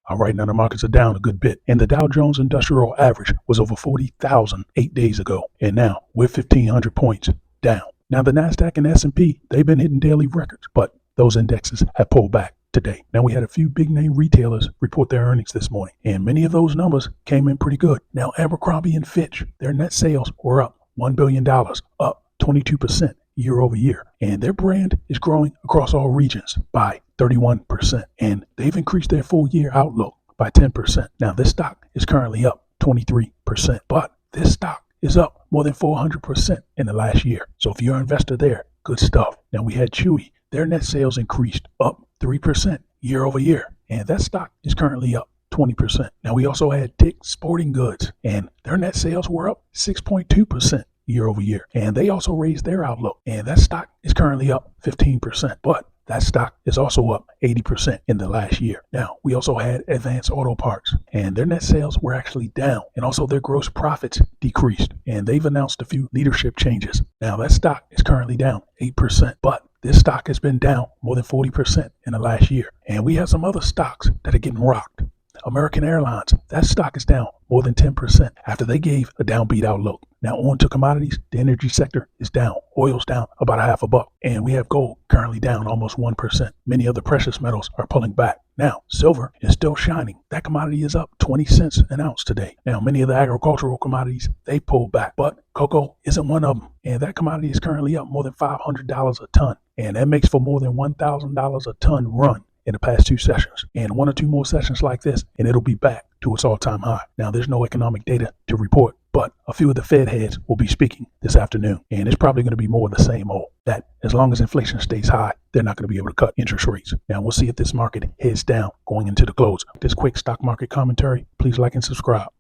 All right, now the markets are down a good bit. And the Dow Jones Industrial Average was over 40,000 8 days ago. And now we're 1,500 points down. Now the NASDAQ and S&P, they've been hitting daily records, but those indexes have pulled back today. Now we had a few big name retailers report their earnings this morning, and many of those numbers came in pretty good. Now Abercrombie and Fitch, their net sales were up $1 billion, up 22% year over year. And their brand is growing across all regions by 31%. And they've increased their full year outlook by 10%. Now this stock is currently up 23%, but this stock is up more than 400% in the last year. So if you're an investor there, good stuff. Now we had Chewy. Their net sales increased up 3% year over year. And that stock is currently up 20%. Now we also had Dick's Sporting Goods, and their net sales were up 6.2% year over year. And they also raised their outlook, and that stock is currently up 15%. But that stock is also up 80% in the last year. Now, we also had Advance Auto Parts, and their net sales were actually down, and also their gross profits decreased, and they've announced a few leadership changes. Now, that stock is currently down 8%, but this stock has been down more than 40% in the last year. And we have some other stocks that are getting rocked. American Airlines, that stock is down more than 10% after they gave a downbeat outlook. Now on to commodities, the energy sector is down. Oil's down about $0.50, and we have gold currently down almost 1%. Many other precious metals are pulling back. Now, silver is still shining. That commodity is up 20 cents an ounce today. Now, many of the agricultural commodities, they pulled back, but cocoa isn't one of them. And that commodity is currently up more than $500 a ton. And that makes for more than $1,000 a ton run in the past 2 sessions, and 1 or 2 more sessions like this, and it'll be back to its all-time high. Now, there's no economic data to report, but a few of the Fed heads will be speaking this afternoon, and it's probably going to be more of the same old, that as long as inflation stays high, they're not going to be able to cut interest rates. Now, we'll see if this market heads down going into the close. This quick stock market commentary, please like and subscribe.